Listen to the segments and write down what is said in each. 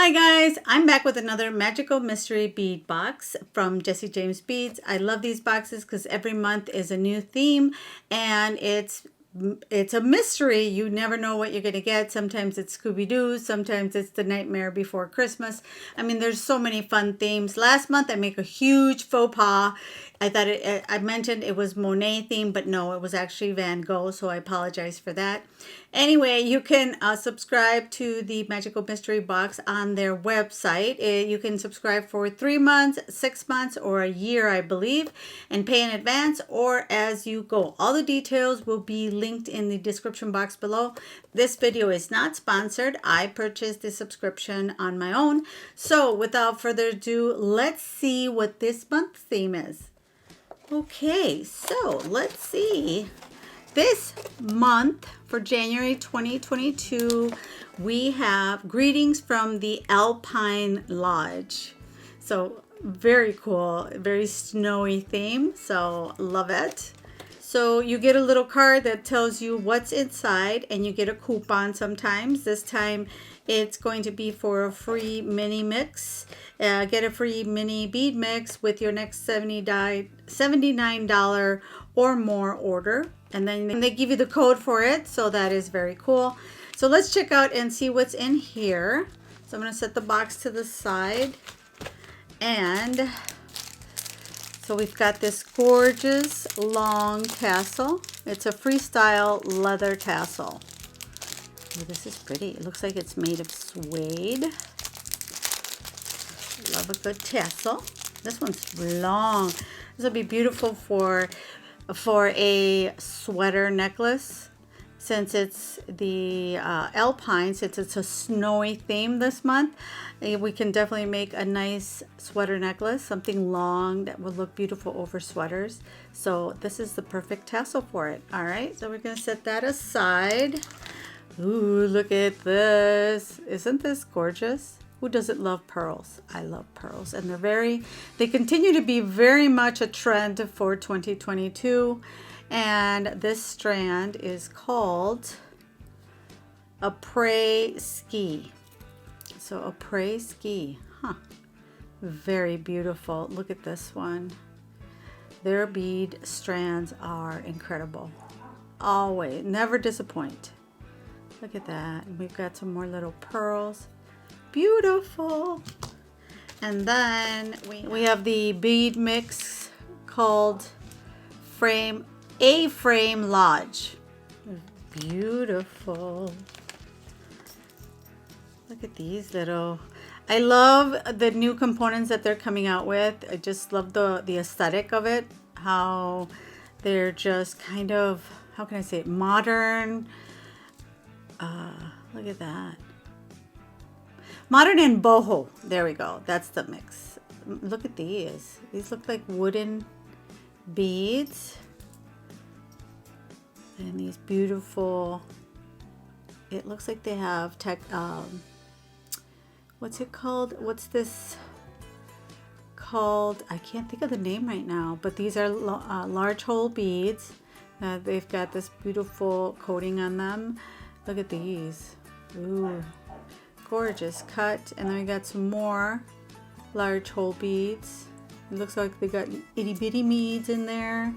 Hi guys, I'm back with another Magical Mystery Bead Box from Jesse James Beads. I love these boxes because every month is a new theme and it's a mystery. You never know what you're going to get. Sometimes it's Scooby-Doo, sometimes it's The Nightmare Before Christmas. I mean, there's so many fun themes. Last month I make a huge faux pas. I thought I mentioned it was Monet theme, but no, it was actually Van Gogh, so I apologize for that. Anyway, you can subscribe to the Magical Mystery Box on their website. You can subscribe for 3 months, 6 months, or a year, I believe, and pay in advance or as you go. All the details will be linked in the description box below. This video is not sponsored. I purchased the subscription on my own. So without further ado, let's see what this month's theme is. Okay, so let's see. This month for January 2022, we have greetings from the Alpine Lodge. So very cool, very snowy theme, so love it. So you get a little card that tells you what's inside and you get a coupon sometimes. This time it's going to be for a free mini mix. Get a free mini bead mix with your next $79 or more order. And then they give you the code for it. So that is very cool. So let's check out and see what's in here. So I'm going to set the box to the side. And so we've got this gorgeous long tassel. It's a freestyle leather tassel. Oh, this is pretty. It looks like it's made of suede. Love a good tassel. This one's long. This will be beautiful for a sweater necklace. Since it's the Alpine, since it's a snowy theme this month, we can definitely make a nice sweater necklace, something long that will look beautiful over sweaters. So this is the perfect tassel for it. All right, so we're going to set that aside. Ooh, look at this. Isn't this gorgeous? Who doesn't love pearls? I love pearls, and they continue to be very much a trend for 2022. And this strand is called a Prey Ski. So a Prey Ski, very beautiful. Look at this one. Their bead strands are incredible. Always, never disappoint. Look at that. We've got some more little pearls. Beautiful. And then we have the bead mix called A-Frame Lodge. Beautiful. Look at these little. I love the new components that they're coming out with. I just love the aesthetic of it. How they're just kind of, how can I say it, modern. Look at that. Modern and boho. There we go. That's the mix. Look at these. These look like wooden beads. And these beautiful, it looks like they have what's it called? What's this called? I can't think of the name right now, but these are large hole beads. They've got this beautiful coating on them. Look at these. Ooh, gorgeous cut. And then we got some more large hole beads. It looks like they got itty bitty beads in there. And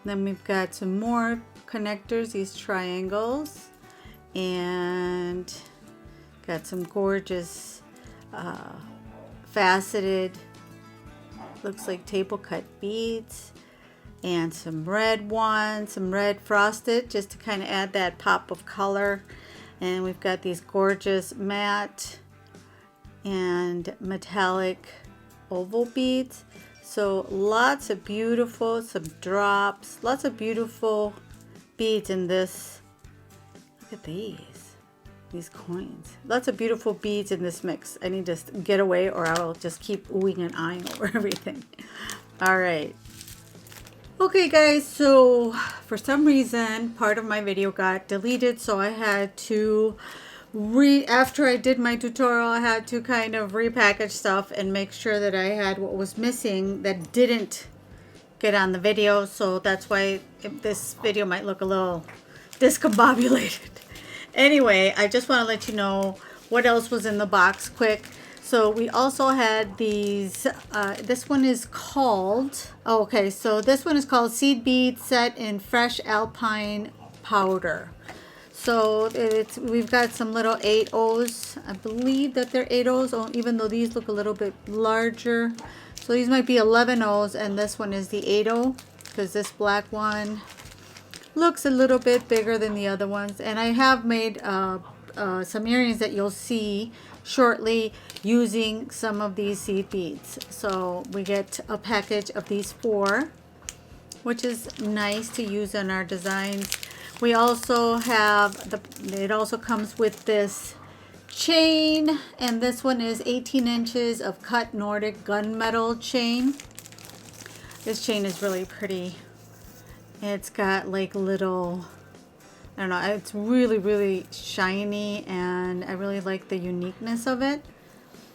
then we've got some more connectors, these triangles, and got some gorgeous faceted, looks like table cut beads, and some red ones, some red frosted, just to kind of add that pop of color. And we've got these gorgeous matte and metallic oval beads. So lots of beautiful, some drops, lots of beautiful beads in this. Look at these coins. Lots of beautiful beads in this mix. I need to get away or I'll just keep oohing and eyeing over everything. All right. Okay guys, so for some reason part of my video got deleted, so I had to after I did my tutorial, I had to kind of repackage stuff and make sure that I had what was missing that didn't get on the video. So that's why this video might look a little discombobulated. Anyway, I just want to let you know what else was in the box quick. So we also had these, this one is called, oh, okay, so this one is called Seed Bead Set in Fresh Alpine Powder. So we've got some little 8-O's. I believe that they're 8-O's, even though these look a little bit larger. So these might be 11-O's, and this one is the 8-O, because this black one looks a little bit bigger than the other ones. And I have made some earrings that you'll see shortly using some of these seed beads. So we get a package of these 4, which is nice to use on our designs. We also have it also comes with this chain, and this one is 18 inches of cut Nordic gunmetal chain. This chain is really pretty. It's got like little, I don't know, it's really, really shiny, and I really like the uniqueness of it.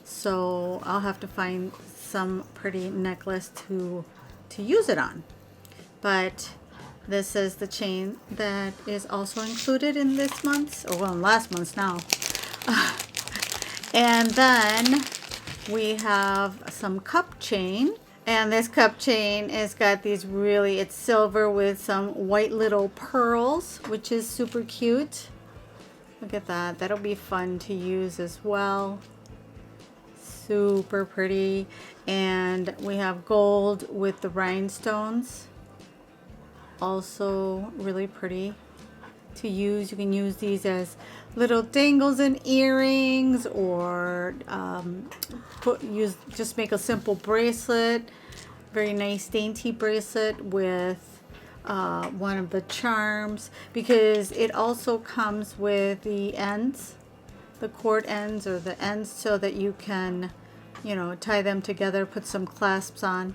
So I'll have to find some pretty necklace to use it on. But this is the chain that is also included in this month's, or well, in last month's now. And then we have some cup chain. And this cup chain has got these really, it's silver with some white little pearls, which is super cute. Look at that. That'll be fun to use as well. Super pretty. And we have gold with the rhinestones. Also really pretty to use. You can use these as little dangles and earrings, or just make a simple bracelet. Very nice dainty bracelet with one of the charms, because it also comes with the ends, the cord ends or the ends, so that you can, you know, tie them together, put some clasps on.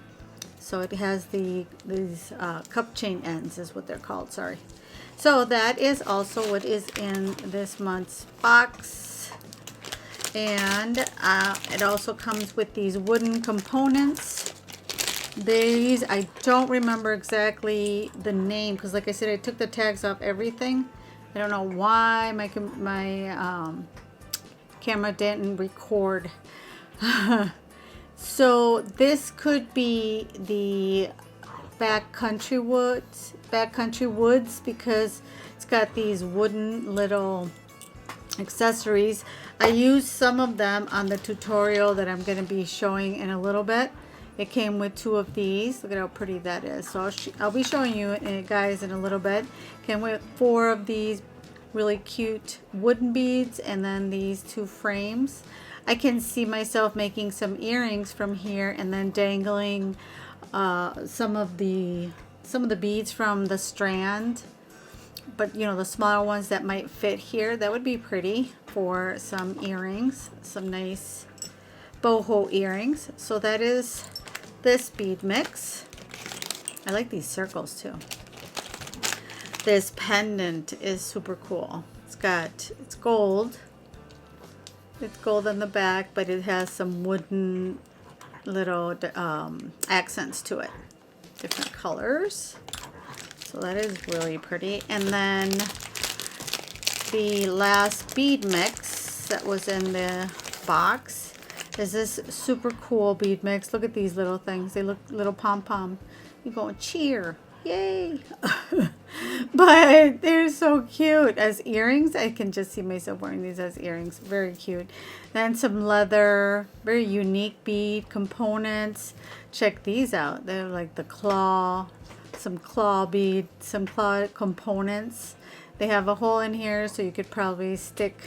So it has these cup chain ends is what they're called, sorry. So that is also what is in this month's box. And it also comes with these wooden components. These, I don't remember exactly the name, because like I said, I took the tags off everything. I don't know why my camera didn't record. So this could be the backcountry woods, because it's got these wooden little accessories. I used some of them on the tutorial that I'm going to be showing in a little bit. It came with 2 of these. Look at how pretty that is. So I'll be showing you guys in a little bit. Came with 4 of these really cute wooden beads, and then these 2 frames. I can see myself making some earrings from here, and then dangling some of the beads from the strand, but you know, the smaller ones that might fit here, that would be pretty for some earrings, some nice boho earrings. So that is this bead mix. I like these circles too. This pendant is super cool. It's gold. It's gold on the back, but it has some wooden little accents to it. Different colors. So that is really pretty. And then the last bead mix that was in the box is this super cool bead mix. Look at these little things. They look little pom-pom. You're going, cheer. Yay. But they're so cute. As earrings, I can just see myself wearing these as earrings. Very cute. Then some leather, very unique bead components. Check these out. They're like the claw, some claw bead, some claw components. They have a hole in here, so you could probably stick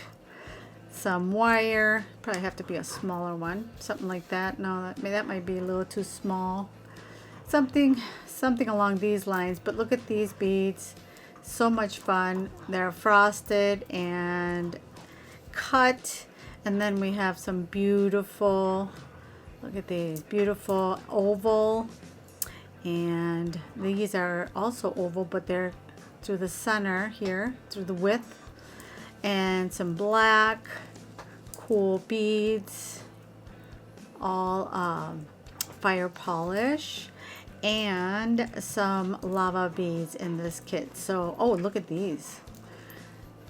some wire. Probably have to be a smaller one, something like that. No, that might be a little too small. Something along these lines. But look at these beads. So much fun. They're frosted and cut. And then we have some beautiful, look at these, beautiful oval. And these are also oval, but they're through the center here, through the width. And some black, cool beads, all fire polish. And some lava beads in this kit. So, oh, look at these.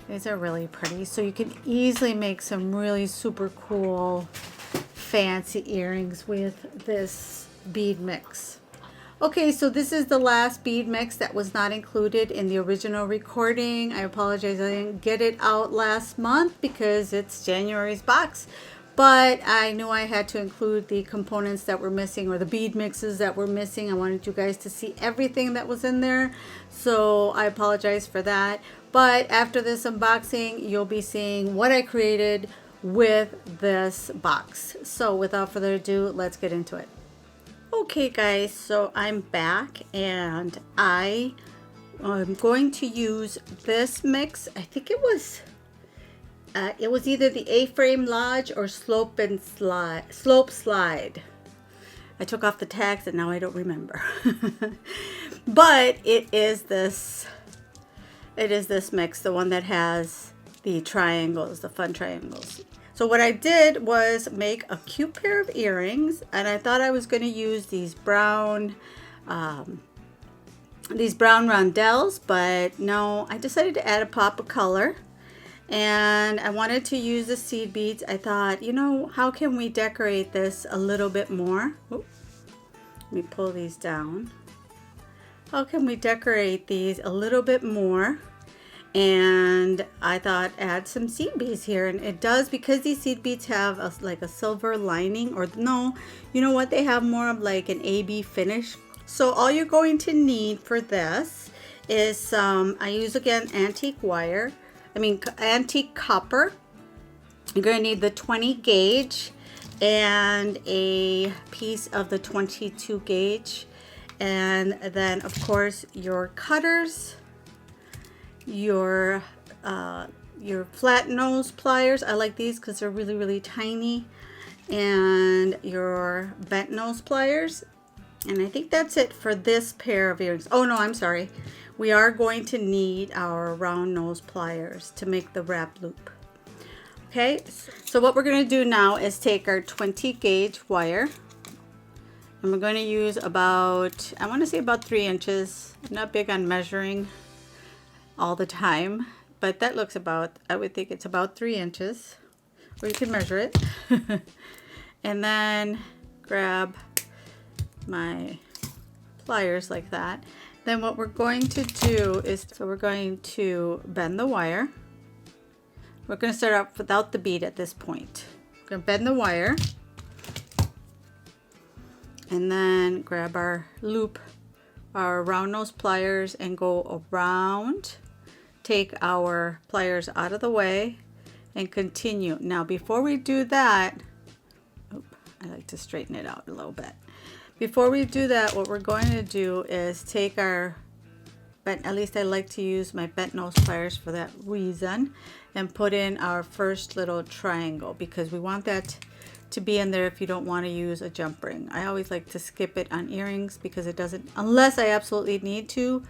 These are really pretty. So you can easily make some really super cool fancy earrings with this bead mix. Okay, so this is the last bead mix that was not included in the original recording. I apologize, I didn't get it out last month because it's January's box. But I knew I had to include the components that were missing, or the bead mixes that were missing. I wanted you guys to see everything that was in there. So I apologize for that. But after this unboxing, you'll be seeing what I created with this box. So without further ado, let's get into it. Okay guys, so I'm back and I'm going to use this mix. I think it was either the A-frame Lodge or Slope Slide. I took off the tags and now I don't remember. But it is this mix, the one that has the triangles, the fun triangles. So what I did was make a cute pair of earrings, and I thought I was going to use these brown rondelles, but no, I decided to add a pop of color. And I wanted to use the seed beads. I thought, you know, how can we decorate this a little bit more? Ooh, let me pull these down. How can we decorate these a little bit more? And I thought add some seed beads here, and it does, because these seed beads have like a silver lining, or no, you know what, they have more of like an AB finish. So all you're going to need for this is some, I use again antique copper. You're going to need the 20 gauge and a piece of the 22 gauge, and then of course your cutters, your flat nose pliers. I like these because they're really, really tiny, and your bent nose pliers. And I think that's it for this pair of earrings. Oh no, I'm sorry. We are going to need our round nose pliers to make the wrap loop. Okay, so what we're going to do now is take our 20 gauge wire, and we're going to use about, I want to say about 3 inches. I'm not big on measuring all the time, but that looks about, I would think it's about 3 inches, or you can measure it. And then grab my pliers like that. Then what we're going to do is, so we're going to bend the wire. We're going to start out without the bead at this point. We're going to bend the wire, and then grab our loop, our round nose pliers, and go around. Take our pliers out of the way and continue. Now before we do that, I like to straighten it out a little bit. Before we do that, what we're going to do is take our at least I like to use my bent nose pliers for that reason, and put in our first little triangle, because we want that to be in there if you don't want to use a jump ring. I always like to skip it on earrings because it doesn't, unless I absolutely need to.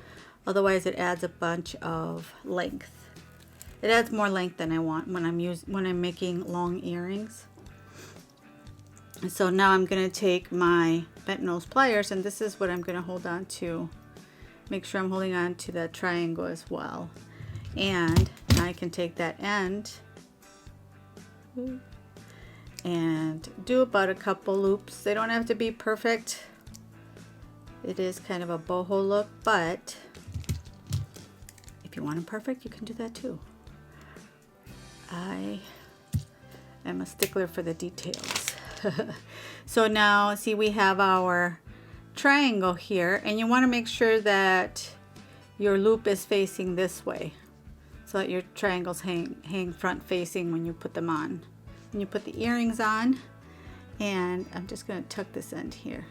Otherwise, it adds a bunch of length. It adds more length than I want when I'm making long earrings. And so now I'm going to take my bent nose pliers, and this is what I'm going to hold on to. Make sure I'm holding on to that triangle as well. And I can take that end and do about a couple loops. They don't have to be perfect. It is kind of a boho look, but if you want them perfect, you can do that too. I am a stickler for the details. So now, see, we have our triangle here, and you want to make sure that your loop is facing this way, so that your triangles hang front facing when you put them on. When you put the earrings on, and I'm just going to tuck this end here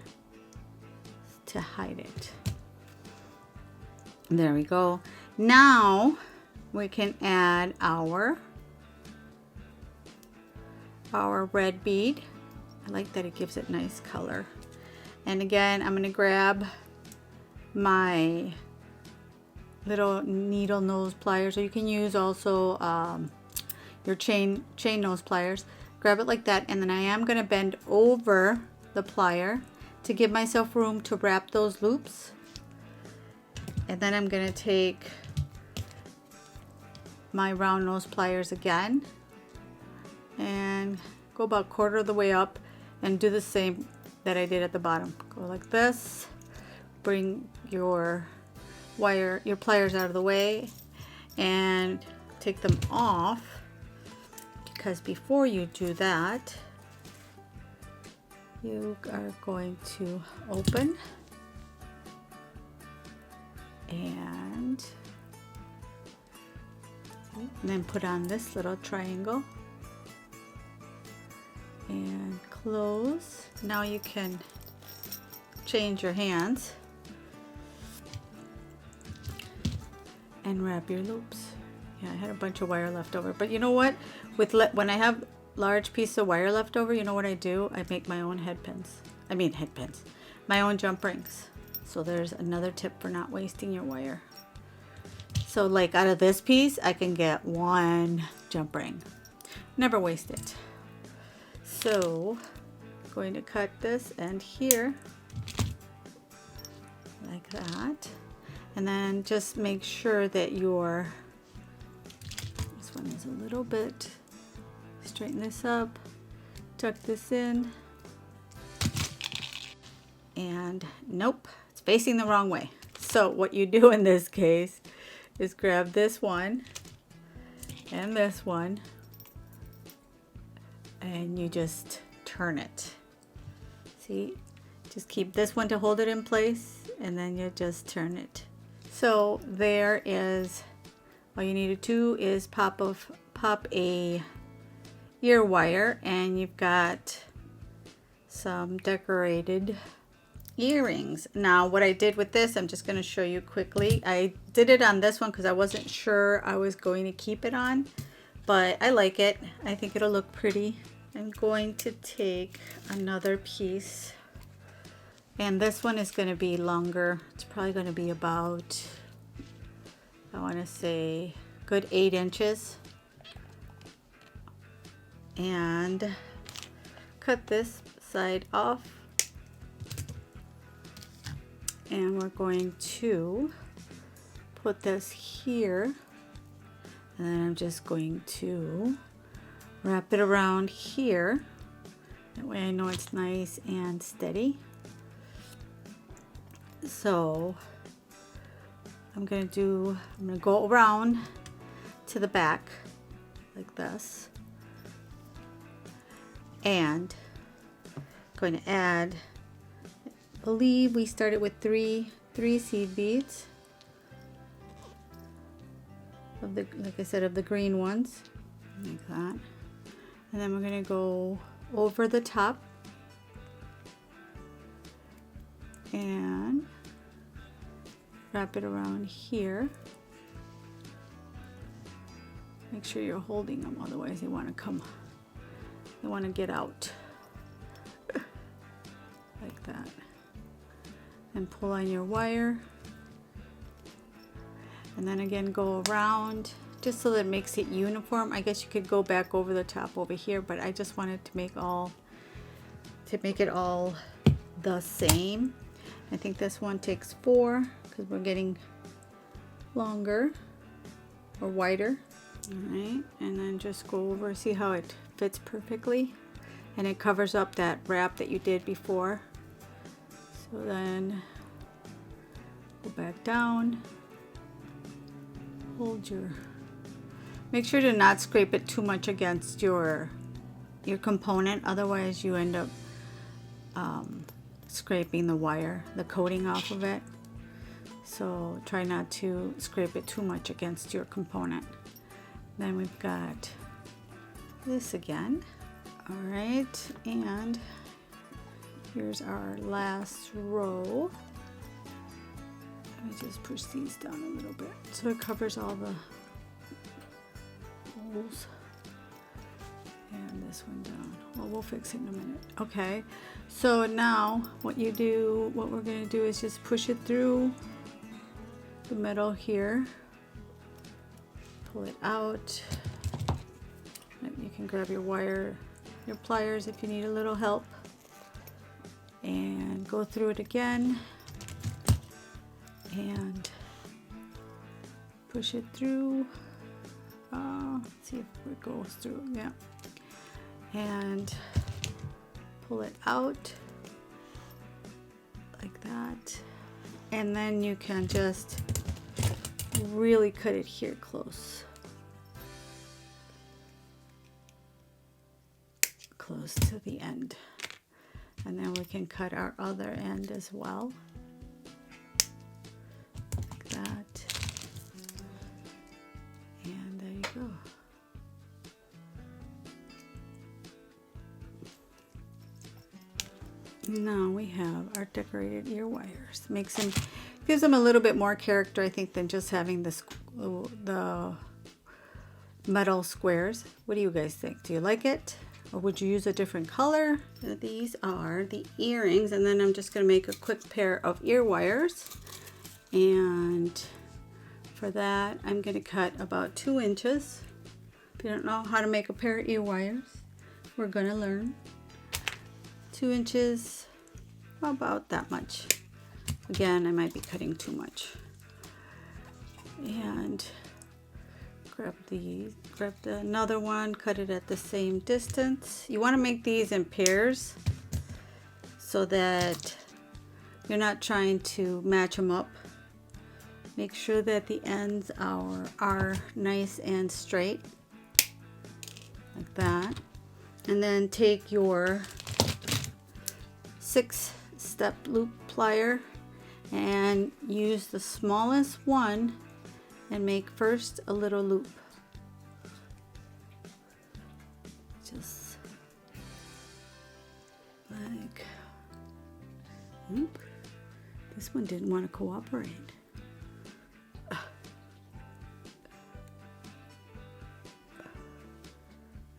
to hide it. There we go. Now we can add our red bead. I like that it gives it nice color. And again, I'm going to grab my little needle nose pliers, or you can use also your chain nose pliers. Grab it like that, and then I am going to bend over the plier to give myself room to wrap those loops. And then I'm going to take my round nose pliers again and go about 1/4 of the way up and do the same that I did at the bottom. Go like this, bring your pliers out of the way and take them off, because before you do that, you are going to open and then put on this little triangle and close. Now you can change your hands and wrap your loops. Yeah, I had a bunch of wire left over, but you know what? When I have large piece of wire left over, you know what I do? I make my own my own jump rings. So there's another tip for not wasting your wire. So like out of this piece, I can get 1 jump ring. Never waste it. So I'm going to cut this end here like that. And then just make sure that this one is a little bit, straighten this up, tuck this in, and nope, it's facing the wrong way. So what you do in this case is grab this one and this one and you just turn it. See, just keep this one to hold it in place and then you just turn it. So there is, all you need to do is pop a ear wire and you've got some decorated earrings. Now what I did with this, I'm just going to show you quickly. I did it on this one because I wasn't sure I was going to keep it on, but I like it. I think it'll look pretty. I'm going to take another piece, and this one is going to be longer. It's probably going to be about, I want to say, good 8 inches. And cut this side off. And we're going to put this here. And then I'm just going to wrap it around here. That way I know it's nice and steady. So I'm going to go around to the back like this. And I'm going to add, I believe we started with three seed beads of the, like I said, of the green ones, like that. And then we're going to go over the top and wrap it around here. Make sure you're holding them, otherwise they want to get out like that. And pull on your wire, and then again go around just so that it makes it uniform. I guess you could go back over the top over here, but I just wanted to make it all the same. I think this one takes 4 because we're getting longer or wider. All right, and then just go over, see how it fits perfectly, and it covers up that wrap that you did before. So then go back down, make sure to not scrape it too much against your component, otherwise you end up scraping the coating off of it. So try not to scrape it too much against your component. Then we've got this again. All right, and here's our last row. Let me just push these down a little bit so it covers all the holes. And this one down. Well, we'll fix it in a minute. Okay, so now what we're going to do is just push it through the middle here. Pull it out. You can grab your pliers if you need a little help, and go through it again and push it through Let's see if it goes through. Yeah. And pull it out like that. And then you can just really cut it here close. Close to the end. And then we can cut our other end as well. Like that. And there you go. Now we have our decorated ear wires. Gives them a little bit more character, I think, than just having the metal squares. What do you guys think? Do you like it? Or would you use a different color? These are the earrings, and then I'm just going to make a quick pair of ear wires. And for that, I'm going to cut about 2 inches. If you don't know how to make a pair of ear wires, we're going to learn. 2 inches, about that much. Again, I might be cutting too much. And grab another one, cut it at the same distance. You want to make these in pairs so that you're not trying to match them up. Make sure that the ends are nice and straight, like that. And then take your 6-step loop plier and use the smallest one and make first a little loop. Just like, oop, this one didn't want to cooperate.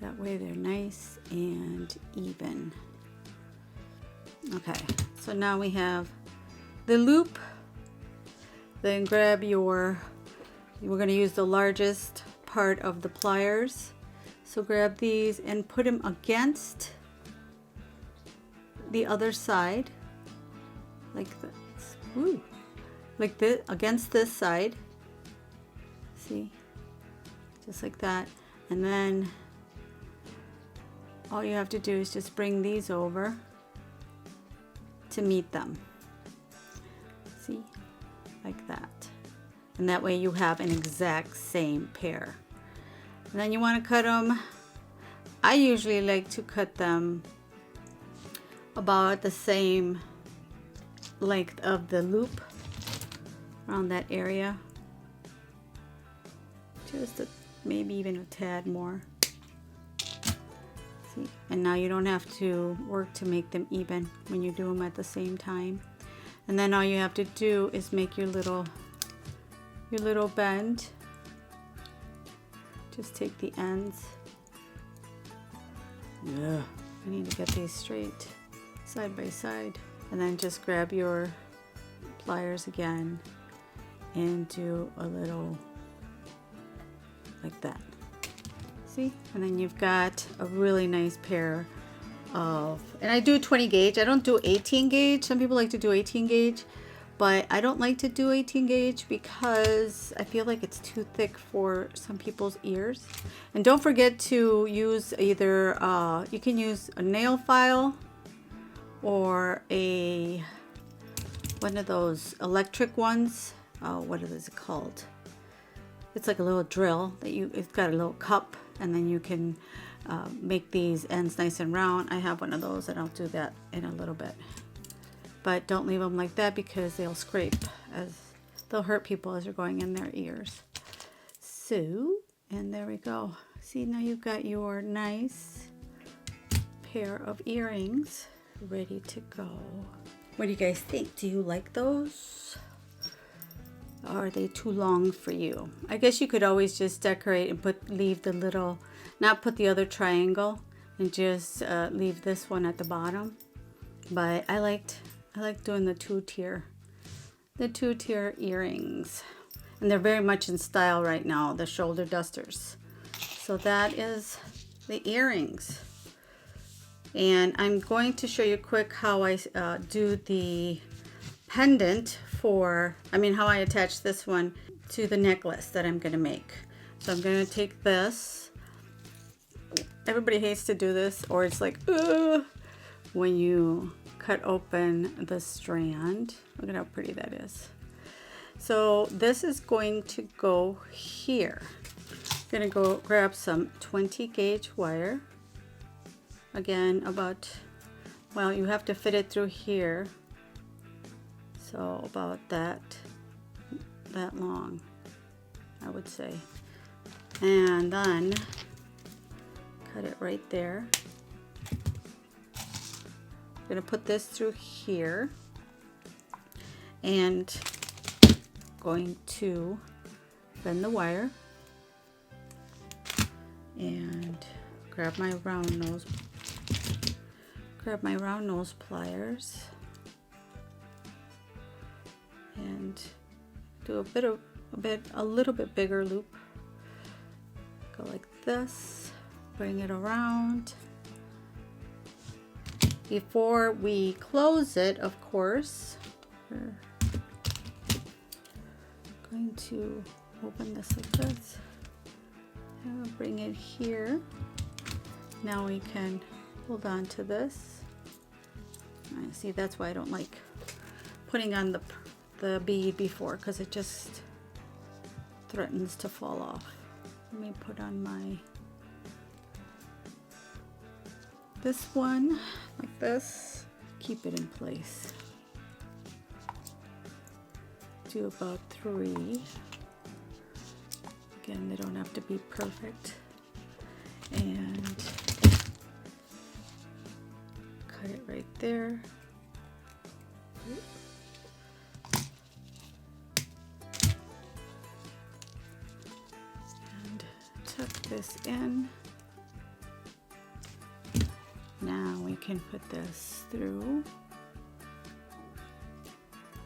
That way they're nice and even. Okay, so now we have the loop. Then grab we're going to use the largest part of the pliers. So grab these and put them against the other side, like this. Ooh. Like this, against this side. See? Just like that. And then all you have to do is just bring these over to meet them. See? Like that. And that way you have an exact same pair. And then you want to cut them. I usually like to cut them about the same length of the loop around that area. Just maybe even a tad more. See? And now you don't have to work to make them even when you do them at the same time. And then all you have to do is make your little bend. Just take the ends. Yeah, I need to get these straight side by side. And then just grab your pliers again and do a little like that. See? And then you've got a really nice pair of, and I do 20 gauge. I don't do 18 gauge. Some people like to do 18 gauge, but I don't like to do 18 gauge because I feel like it's too thick for some people's ears. And don't forget to use either, you can use a nail file or one of those electric ones. What is it called? It's like a little drill that it's got a little cup, and then you can make these ends nice and round. I have one of those, and I'll do that in a little bit. But don't leave them like that because they'll scrape, as they'll hurt people as they're going in their ears. So, and there we go. See, now you've got your nice pair of earrings ready to go. What do you guys think? Do you like those? Or are they too long for you? I guess you could always just decorate and leave the little, not put the other triangle, and just leave this one at the bottom. But I like doing the two-tier earrings. And they're very much in style right now, the shoulder dusters. So that is the earrings. And I'm going to show you quick how I do the pendant how I attach this one to the necklace that I'm going to make. So I'm going to take this. Everybody hates to do this, or it's like, ugh, when you cut open the strand. Look at how pretty that is. So this is going to go here. I'm going to go grab some 20 gauge wire. Again, about, well, you have to fit it through here. So about that long, I would say. And then cut it right there. I'm going to put this through here and going to bend the wire and grab my round nose pliers and do a little bit bigger loop. Go like this, bring it around. Before we close it, of course, we're going to open this like this. And bring it here. Now we can hold on to this. I see, that's why I don't like putting on the bead before, because it just threatens to fall off. Let me put on this one like this, keep it in place. Do about 3. Again, they don't have to be perfect. And cut it right there. And tuck this in. Now we can put this through.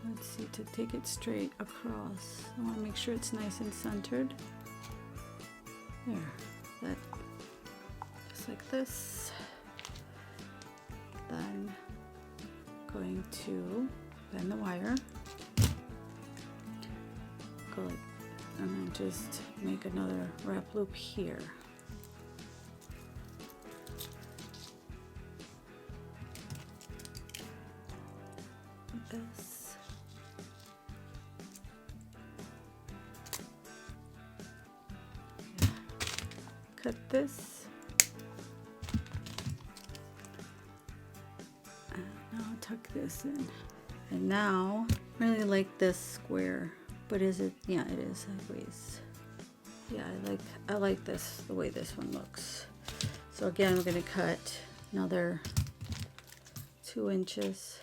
Let's see, to take it straight across. I want to make sure it's nice and centered. There, just like this. Then going to bend the wire. Go like, and then just make another wrap loop here. Like this. Cut this. And now tuck this in. And now, I really like this square. But is it? Yeah, it is sideways. Yeah, I like this, the way this one looks. So again, we're going to cut another 2 inches.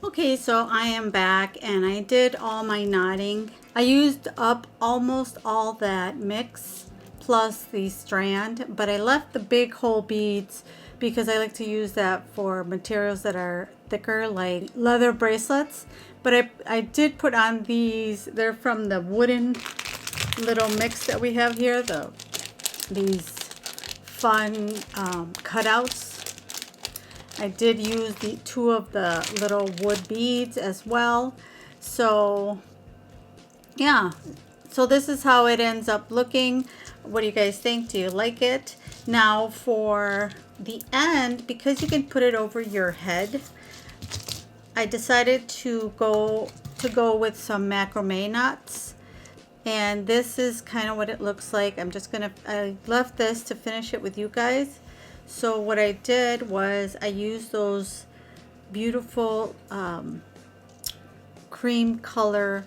Okay, so I am back and I did all my knotting. I used up almost all that mix plus the strand, but I left the big hole beads because I like to use that for materials that are thicker, like leather bracelets. But I did put on these. They're from the wooden little mix that we have here, these fun cutouts. I did use the 2 of the little wood beads as well. So yeah, so this is how it ends up looking. What do you guys think? Do you like it? Now for the end, because you can put it over your head, I decided to go with some macrame knots. And this is kind of what it looks like. I left this to finish it with you guys. So what I did was I used those beautiful cream color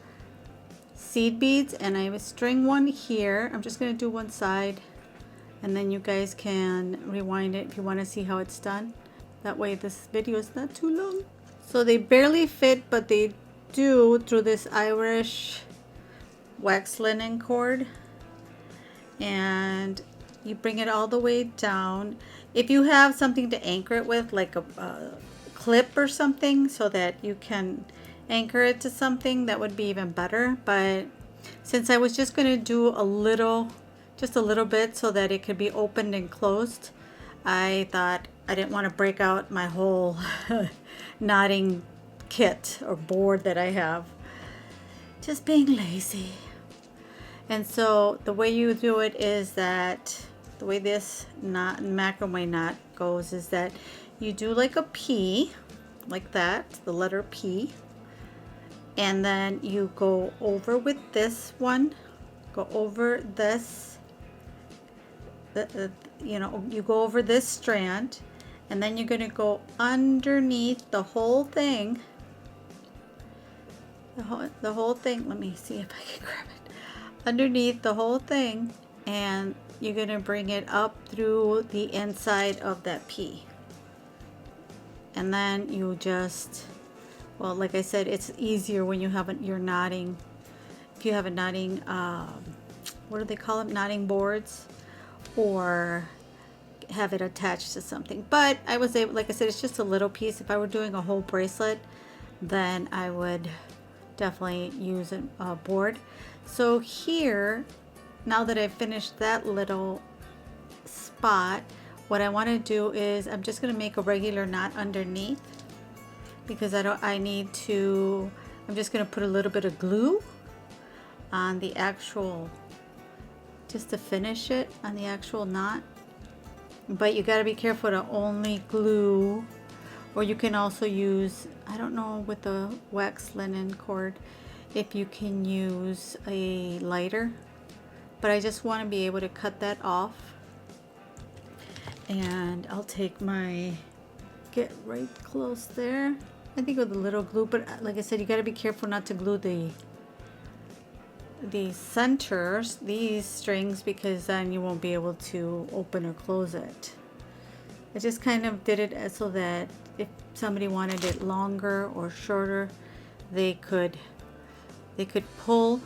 seed beads, and I have a string one here. I'm just going to do one side, and then you guys can rewind it if you want to see how it's done. That way this video is not too long. So they barely fit, but they do through this Irish wax linen cord. And you bring it all the way down. If you have something to anchor it with, like a clip or something, so that you can anchor it to something, that would be even better. But since I was just going to do just a little bit so that it could be opened and closed, I thought I didn't want to break out my whole knotting kit or board that I have. Just being lazy. And so the way you do it is that the way this knot, macrame knot goes is that you do like a P, like that, the letter P, and then you go over with this one, go over this, you go over this strand, and then you're going to go underneath the whole thing, the whole thing. Let me see if I can grab it. Underneath the whole thing, and you're going to bring it up through the inside of that P. And then you just, well, like I said, it's easier when you have you're knotting. If you have a knotting, what do they call them? Knotting boards, or have it attached to something. But I was able, like I said, it's just a little piece. If I were doing a whole bracelet, then I would definitely use a board. So here, now that I've finished that little spot, what I want to do is I'm just going to make a regular knot underneath, because I'm just going to put a little bit of glue on the actual, just to finish it on the actual knot. But you got to be careful to only glue, or you can also use, I don't know, with the wax linen cord, if you can use a lighter. But I just want to be able to cut that off. And I'll take get right close there. I think with a little glue, but like I said, you got to be careful not to glue the centers, these strings, because then you won't be able to open or close it. I just kind of did it so that if somebody wanted it longer or shorter, they could pull.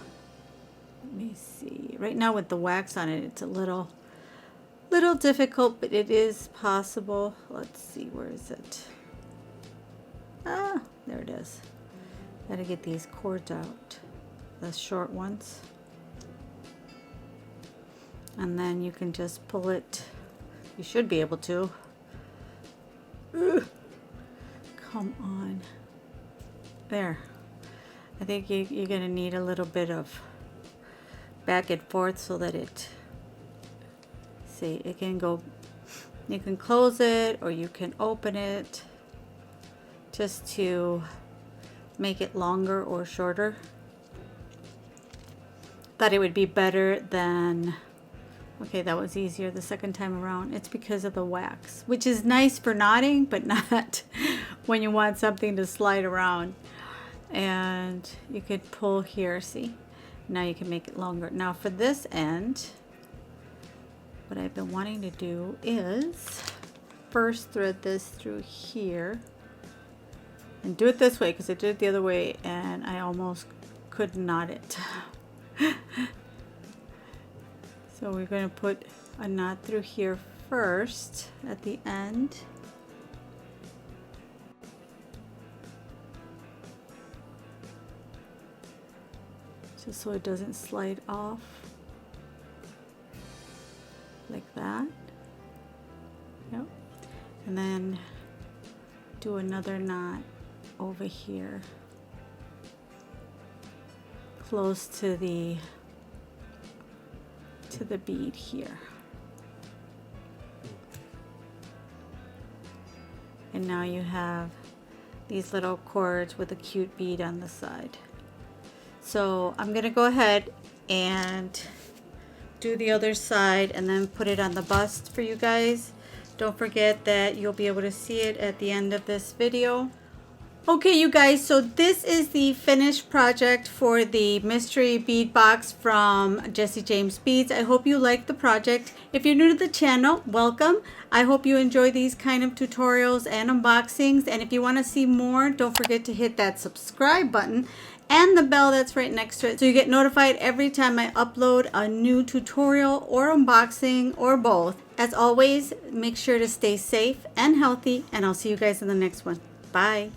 Let me see. Right now with the wax on it, it's a little difficult, but it is possible. Let's see, where is it? Ah, there it is. Gotta get these cords out, the short ones, and then you can just pull it. You should be able to. Ugh. Come on. There. I think you're gonna need a little bit of back and forth so that it can go. You can close it or you can open it, just to make it longer or shorter. Thought it would be better than, okay, that was easier the second time around. It's because of the wax, which is nice for knotting, but not when you want something to slide around. And you could pull here, see? Now you can make it longer. Now for this end, what I've been wanting to do is first thread this through here, and do it this way, because I did it the other way and I almost could knot it. So we're going to put a knot through here first at the end. Just so it doesn't slide off like that. Yep. And then do another knot over here, close to the bead here. And now you have these little cords with a cute bead on the side. So I'm gonna go ahead and do the other side and then put it on the bust for you guys. Don't forget that you'll be able to see it at the end of this video. Okay, you guys, so this is the finished project for the mystery bead box from Jessie James Beads. I hope you like the project. If you're new to the channel, welcome. I hope you enjoy these kind of tutorials and unboxings. And if you want to see more, don't forget to hit that subscribe button and the bell that's right next to it, so you get notified every time I upload a new tutorial or unboxing or both. As always, make sure to stay safe and healthy, and I'll see you guys in the next one. Bye.